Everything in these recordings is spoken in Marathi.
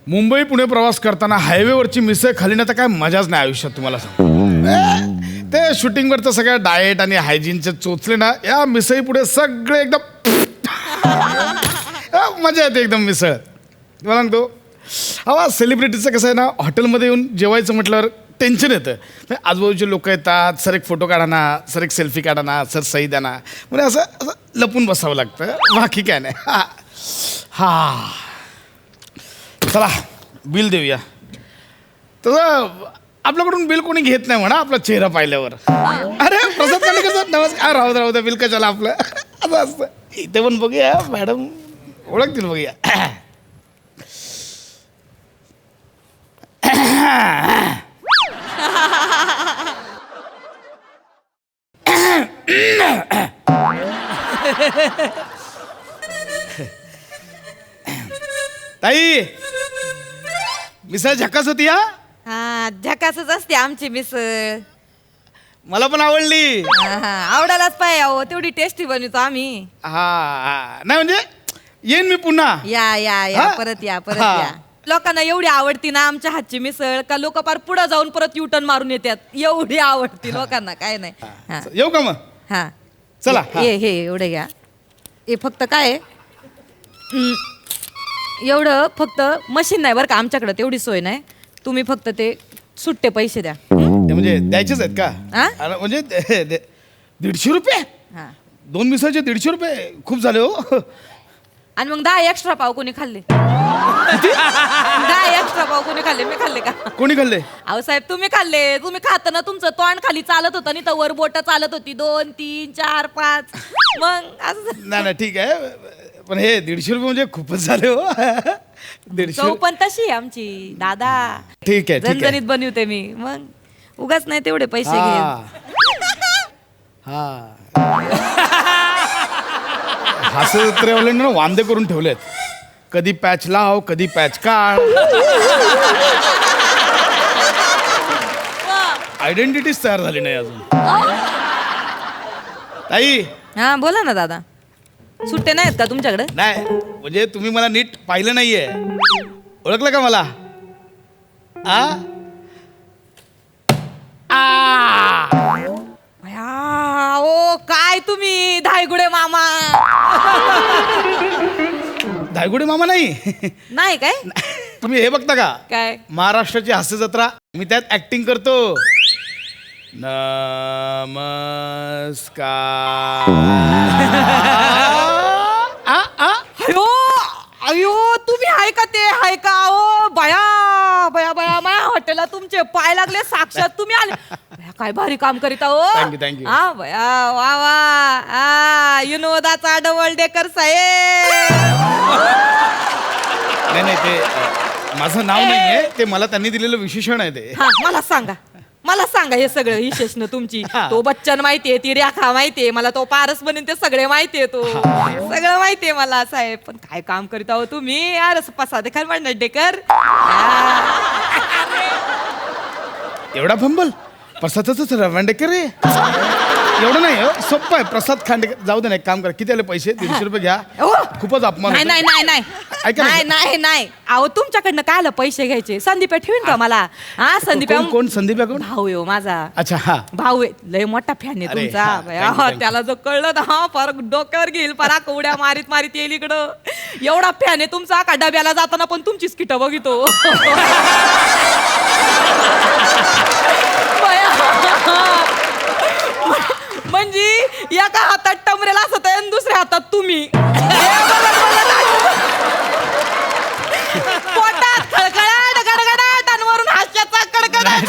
मुंबई पुणे प्रवास करताना हायवेवरची मिसळ खाली ना तर काय मजाच नाही आयुष्यात तुम्हाला सांग. ते शूटिंगवरचं सगळ्या डाएट आणि हायजीनचे चोचले ना या मिसळी पुढे सगळे एकदम मजा येते एकदम मिसळ. मला सांगतो हवा सेलिब्रिटीचं कसं आहे ना हॉटेलमध्ये येऊन जेवायचं म्हटल्यावर टेन्शन येतं. आजूबाजूचे लोक येतात, सर एक फोटो काढा ना, सर एक सेल्फी काढा ना, सर सही द्या ना, म्हणजे असं असं लपून बसावं लागतं, बाकी काय नाही. हा चला बिल देऊया. तसं आपल्याकडून बिल कोणी घेत नाही म्हणा आपला चेहरा पाहिल्यावर. अरे प्रसाद काढले कसं नमस्कार राहू द्या बिल कशाला आपलं असं असतं. इथे पण बघूया मॅडम ओळखतील बघूया. ताई मिसळ झकास होती. हा झकासच असते आमची मिसळ. मला पण आवडली. आवडायलाच पाहिजे अहो, तेवढी टेस्टी बनवतो आम्ही. हा नाही म्हणजे येईन मी पुन्हा. या या या परत या परत या. लोकांना एवढी आवडती ना आमच्या हातची मिसळ का लोक पार पुढे जाऊन परत युटर्न मारून येतात. एवढी आवडती लोकांना काय नाही. येऊ का मग. हा चला हे एवढे घ्या. हे फक्त काय एवढं फक्त मशीन नाही बरं का आमच्याकडे, तेवढी सोय नाही. तुम्ही फक्त ते सुट्टे पैसे द्या. ते म्हणजे द्यायचेच आहेत का. हा? म्हणजे 150 रुपये. हा 2 मिसळचे 150 रुपये खूप झाले हो. आणि मग 10 एक्स्ट्रा पाव कोणी खाल्ले? 10 एक्स्ट्रा पाव कोणी खाल्ले? मी खाल्ले का? कोणी खाल्ले? अहो साहेब तुम्ही खाल्ले. तुम्ही खाताना तुमचं तोंड खाली चालत होतं आणि तर वर बोट चालत होती 2 3 4 5. मग असं नाही ठीक आहे पण हे 150 रुपये म्हणजे खूपच झाले हो. 150 चव पण तशी आहे आमची दादा. ठीक आहे झणझणीत बनवते मी. मग उगाच नाही तेवढे पैसे घे. हा हास्यजत्रेवाल्यांना वांदे करून ठेवलेत. कधी पॅच लाव कधी पॅच काढ. आयडेंटिटीच तयार झाली नाही अजून. ताई हा बोला ना दादा. सुट्टे नाहीत का तुमच्याकडे? नाही म्हणजे तुम्ही मला नीट पाहिलं नाहीये. ओळखलं का मला? ओ काय तुम्ही धायगुडे मामा. धायगुडे मामा नाही. नाही काय तुम्ही हे बघता का काय महाराष्ट्राची हास्य जत्रा. मी त्यात ऍक्टिंग करतो. नमस्कार. अयो अयो तुम्ही हाय का ते हाय का? ओ बया बया बया माझ्या हॉटेलला तुमचे पाय लागले साक्षात तुम्ही आले. बया, काय भारी काम करीत आहो. Thank you. हा बया वा वा. विनोदाचा डबल डेकर साहेब. नाही ते माझं नाव नाहीये ते मला त्यांनी दिलेलं विशेषण आहे ते. हा मला सांगा हे सगळं विशेषण तुमची. तो बच्चन माहितीये, ती रेखा माहितीये, मला तो पारस बनेन ते सगळे माहितीये. तो सगळं माहितीये मला साहेब. पण काय काम करीत आहो तुम्ही. अरे पसादे खर म्हणणार डेकर. एवढा फंबल प्रसादच रवांडेकर रे. एवढं नाही हो सोप्पं आहे. प्रसाद खांडेकर जाऊ दे ना. एक काम करा किती आले पैसे? 150 रुपये घ्या. खूपच अपमान. नाही ऐका ना. नाही अहो तुमच्याकडनं काय आलं पैसे घ्यायचे? संदीप ठेवीन का मला? हा संदीप कोण संदीप कोण? भाऊ आहे माझा. अच्छा हा भाऊ आहे. लय मोठा फॅन आहे अरे, तुमचा. हा, thank you. त्याला जो कळलं ना हा फार डोक्यावर घेईल. पराक उड्या मारीत येईल इकडं. एवढा फॅन आहे तुमचा का डब्याला जाताना पण तुमचीच किट बघितो. म्हणजे एका हातात टमरेला असत आणि दुसऱ्या हातात तुम्ही. पोटात खळखळाट गडगडाट आणि वरून हास्याचा कडकडाट.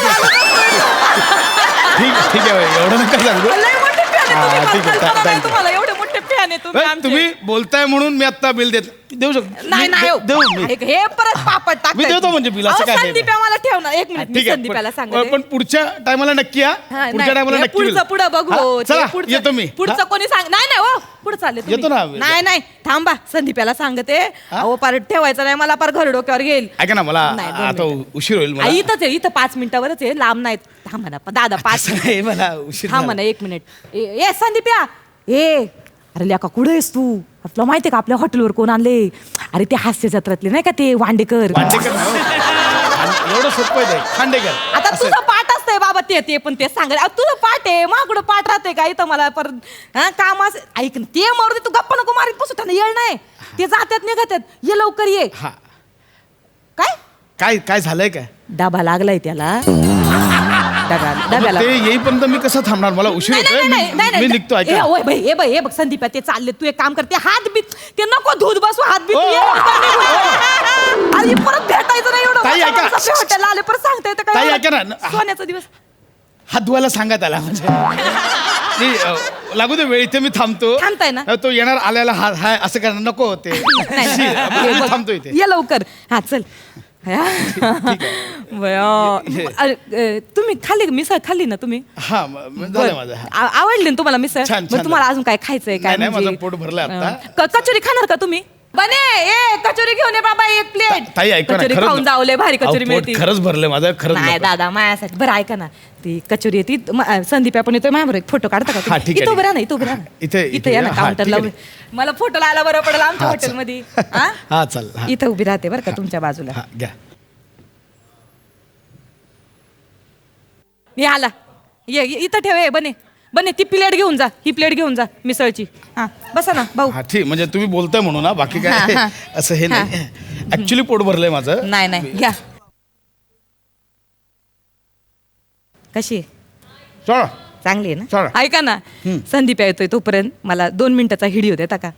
ठीक आहे एवढं नका सांगू. लय मोठे फॅन आहे तुम्ही. ठीक आहे, कल्पना नाही thank you. तुम्हाला एवढे मोठे फॅन आहे तुम्ही आमचे. तुम्ही बोलताय म्हणून मी आता बिल देऊ शकतो. नाही देऊ मी. हे परत पापड टाक. मी देतो म्हणजे बिल, असं काय नाही. संदीप मला ठेवणार. एक मिनिट मी ठीक आहे संदीपाला सांगते. पण पुढच्या टायमाला नक्की या. पुढच्या टायमाला नक्की बिल. पुढचं बघू. हा, चला, ते पुढचं- येतो मी. पुढचं कोणी सांग. नाही हो पुढे चालले तुम्ही. येतो ना. नाही थांबा संदीपाला सांगते. अहो पार ठेवायचं नाही मला पार घर डोक्यावर घेईल. ऐका ना मला नाही, 2 आता मिनिटं. उशीर होईल मला. इथंच आहे. इथं 5 मिनिटावरच आहे. लांब नाही. थांबा ना दादा 5 असं नाही, मला उशीर थांबा झाला. ना 1 मिनिट. ए संदीप्या ए अरे लेका कुठे आहेस तू? तुला माहितीये का आपल्या हॉटेलवर कोण आणले? अरे ते हास्य जत्रातले नाही का ते वांडेकर. भांडेकर नाही हो. एवढं सोपं आहे ते. खांडेकर. आता असं. तुझं पाठ असतंय बाबा ते पण ते सांग. तुझं पाठ आहे माकडं पाठ राहते का इथं मला परत काम असं ऐक ना, ते मारू दे, तू गप्पा नको मारीत बसू, त्यांना येळ नाही. ते जातात निघतात, ये लवकर ये. हा. काय काय काय झालंय काय? डबा लागलाय त्याला. डब्याला ते येईपर्यंत मी कसं थांबणार? मला उशीर होतोय. मी निघतो. ऐका. हे बघ संदीप ते चालले, तू एक काम करते, हात बीत ते नको धुत बसू, हात बीत ओ, ये. अरे परत भेटायचं नाही एवढं. ताई, ऐका. हॉटेलला आले परत सांगता येतं ताई, काय? ऐका ना. सोन्याचा दिवस. हात धुवायला सांगा त्याला. म्हणजे लागू दे वेळ, इथे मी थांबतो. थांबताय ना? तो येणार आल्याला हाय हाय असं करणार नको ते. मी थांबतो इथे. ये लवकर. हा चल. तुम्ही खाल्ली मिसळ खाल्ली ना तुम्ही? हा झालं माझं. हा. आवडली ना तुम्हाला मिसळ? छान, मग छान तुम्हाला अजून काय खायचंय काय? नाही, म्हणजे? माझं पोट भरलंय आता. कचोरी खाणार का तुम्ही? बने ए कचोरी घेऊन ये बाबा, एक प्लेट. ताई ऐका ना, कचोरी खरंच खाऊन जावले, भारी अहो, कचोरी पोट मिळते. खरंच भरलंय माझं. खरंच नाही नको. दादा माझ्यासाठी. बरं ऐका ना, ती कचोरी येते संदीप आपण येतोय माझ्याबरोबर, एक फोटो काढता का हा, तुम्ही? ठीक आहे, इथं उभं ठीक राहा ना, इथं उभं राहा ना. इथे या ना हा, काउंटरला ठीक उभे. मला फोटो लावायला बरं पडेल आमच्या हा, हॉटेलमध्ये. हा चल. हा. इथं उभी राहते बरं का तुमच्या बाजूला. हा, घ्या. हे आला, ये इथं ठेव. हे बने ती प्लेट घेऊन जा, ही प्लेट घेऊन जा मिसळची. हा बसा ना भाऊ. हा ठीक, म्हणजे तुम्ही बोलताय म्हणून ना, बाकी काय हा. असं हे नाही. ऍक्च्युली पोट भरलंय माझं. नाही घ्या. कशी आहे? चला. चांगली आहे चला. ना? ऐका ना, संदीप येतोय तोपर्यंत मला 2 मिनिटाचा हिडिओ देता का?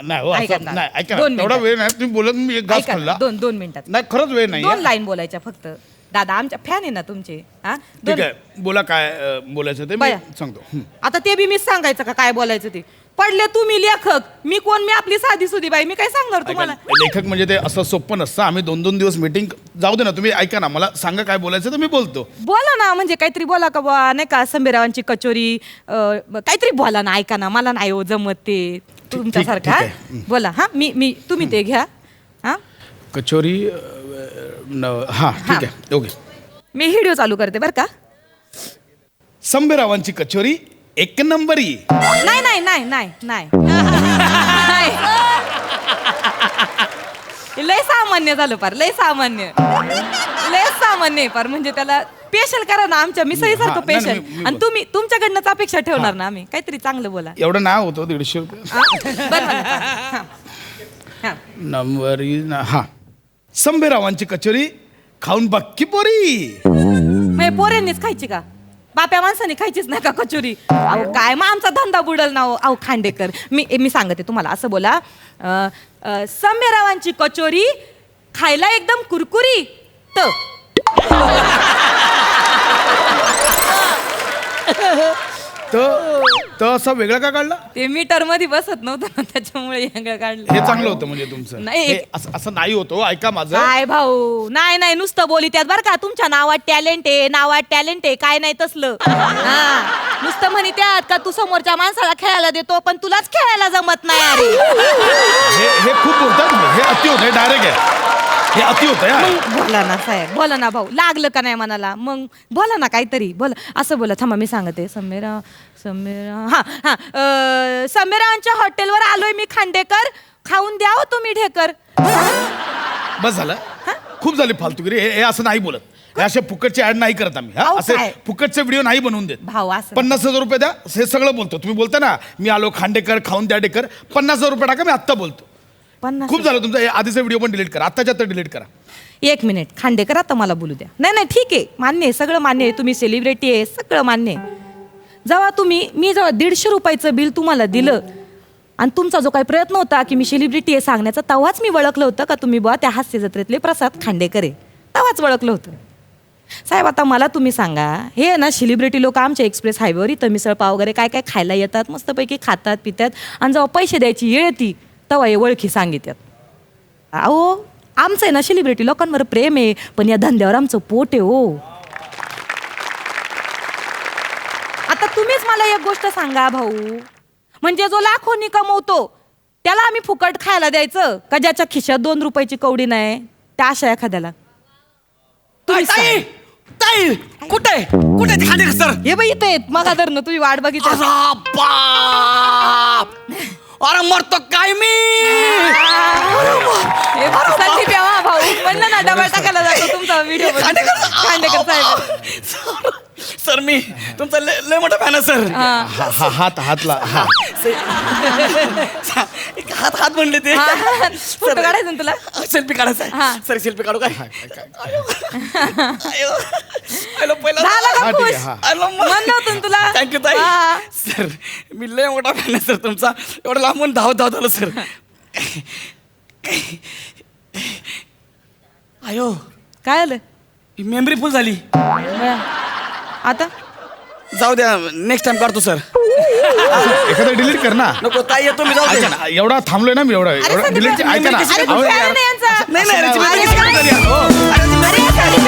नाही हो, ऐका असं ना. नाही. ऐका 2 ना, एवढा मिनिटं. वेळ नाही. तुम्ही बोलत मी एक घास ऐका खाल्ला. ना, 2 मिनिटात. नाही खरंच वेळ नाही. 2 लाईन बोलायच्या फक्त. दादा आमच्या फॅन आहे ना तुमचे. हा ठीक आहे, बोला काय बोलायचं ते मी बया. सांगतो. आता ते बी मीच सांगायचं का काय बोलायचं ते? पडले तुम्ही लेखक, मी कोण? मी आपली साधी सुधी बाई, मी काय सांगणार तुम्हाला? लेखक म्हणजे ते असं सोपं नसतं. आम्ही 2 दिवस मीटिंग जाऊ दे ना. तुम्ही ऐका ना, मला सांगा काय बोलायचं तर मी बोलतो. बोला ना, म्हणजे काहीतरी बोला का बा, नाही का संबीरावांची कचोरी काहीतरी बोला ना. ऐका ना, मला नाही हो जमत ते तुमच्यासारखं. ठीक हा? आहे. बोला. हा मी तुम्ही ते घ्या. हा कचोरी हा ठीक आहे. ओके. मी व्हिडिओ चालू करते बरं का. संभेरावांची कचोरी 1 नंबरी. नाही. लय सामान्य झालं पार, लय सामान्य पार. म्हणजे त्याला स्पेशल करा ना, आमच्या मिसळीसारखं हा, नाही, स्पेशल. मी आणि तुमच्याकडनंच अपेक्षा ठेवणार ना आम्ही. काहीतरी चांगलं बोला. एवढं नाव होतं 150 रुपये. बरं म्हणा. हा. नंबरी हा. संभेरावांची कचोरी खाऊन बक्की पोरी. म्हणजे पोऱ्यांनीच खायची का? बाप्या माणसाने खायचीच नाही का कचोरी? अहो काय मग आमचा धंदा बुडल ना. अहो खांडेकर, मी सांगते तुम्हाला. असं बोला, सम्यरावांची कचोरी खायला एकदम कुरकुरी. तर असा वेगळा का काढला? ते मीटर मध्ये बसत नव्हतं ना, त्याच्यामुळे वेगळं काढलं. हे चांगलं होतं म्हणजे तुमचं. नाही. हे असं नाही होतो. ऐका माझं. काय भाऊ, नाही नुसतं बोली त्यात बरं का. तुमच्या नावात टॅलेंट आहे, काय नाही तसलं. हा नुसतं म्हणी त्यात का तू समोरच्या माणसाला खेळायला देतो पण तुलाच खेळायला जमत नाही. अरे हे खूप बोलतात तुम्ही. हे अति होतं. हे डायरेक्ट आहे. हे अति होतं. मग बोला ना साहेब, बोला ना भाऊ. लागलं का नाही मनाला? मग बोला ना काहीतरी बोला. असं बोला. थांबा मी सांगते. समीरा समीरांच्या हॉटेलवर आलोय मी खांडेकर, खाऊन द्या हो तुम्ही ढेकर. बस झालं. खूप झाली फालतूगिरी. हे असं नाही बोलत. हे असे फुकटचे ऍड नाही करत आम्ही. अहो, असे काय? फुकटचे व्हिडिओ नाही बनवून देत. भाऊ असं 50,000 रुपये द्या. हे सगळं बोलतो. तुम्ही बोलता ना, मी आलो खांडेकर खाऊन द्या डेकर. 50,000 रुपये टाका. मी आत्ता बोलतो. 50. खूप झालं तुमचा. आधीचा व्हिडिओ पण डिलीट करा. आत्ताच्या आत्ता डिलीट करा. 1 मिनिट खांडेकर, आता मला बोलू द्या. नाही ठीक आहे, मान्य आहे, सगळं मान्य आहे. तुम्ही सेलिब्रिटी आहे, सगळं मान्य आहे. मी जेव्हा 150 रुपयाचं बिल तुम्हाला दिलं आणि तुमचा जो काही प्रयत्न होता की मी सेलिब्रिटी आहे सांगण्याचा, तेव्हाच मी ओळखलं होतं का तुम्ही बुवा त्या हास्य जत्रेतले प्रसाद खांडेकर आहे. तेव्हाच ओळखलं होतं. साहेब आता मला तुम्ही सांगा, हे ना सेलिब्रिटी लोक आमच्या एक्सप्रेस हायवेवर इथं मिसळपाव वगैरे काय काय खायला येतात, मस्तपैकी खातात पितात, आणि जेव्हा पैसे द्यायची वेळ येते तेव्हा हे ओळखी सांगितल्यात. अहो आमचं आहे ना सेलिब्रिटी लोकांवर प्रेम आहे, पण या धंद्यावर आमचं पोट आहे हो. आता तुम्हीच मला एक गोष्ट सांगा भाऊ, म्हणजे जो लाखोनी कमवतो त्याला आम्ही फुकट खायला द्यायचं का? ज्याच्या खिशात 2 रुपयाची कवडी नाही त्या अशा एखाद्याला? तुम्ही सांगा. ताई कुठे कुठे खांडेकर सर? हे बाई इथे आहेत. मग धरणं तुझी वाट बघितली. बाप अरे मरतो काय मी हे साठी प्यावा भाऊ म्हणलं ना डबल टाकायला जातो तुमचा व्हिडिओ खांडेकर साहेब सर मी तुमचा लय मोठा फॅन आहे सर हातला हा हात म्हणले ते फोटो काढायचं ना तुला सेल्फी काढायचा हा. आहे सर सेल्फी काढू काय आलो पहिला झालं का हा, ठीक आहे, खुश? हा. म्हणलं होतं ना तुला थँक्यू ताई हा. सर मी लय मोठा फॅन आहे सर तुमचा एवढं लांबून धावत आलो सर आयो काय आलं ही मेमरी फुल झाली आता जाऊ द्या नेक्स्ट टाइम काढतो सर एखादं डिलीट कर ना नको ताई येतो मी जाऊ ऐका दे ना एवढा थांबलोय ना मी एवढा अरे संदीप, डिलीट ऐका ना कशी अरे अहो, कुठे आहे ना यांचा? नाही नाही अरे रचिता, काय? कशी काय झाली? हो. अरे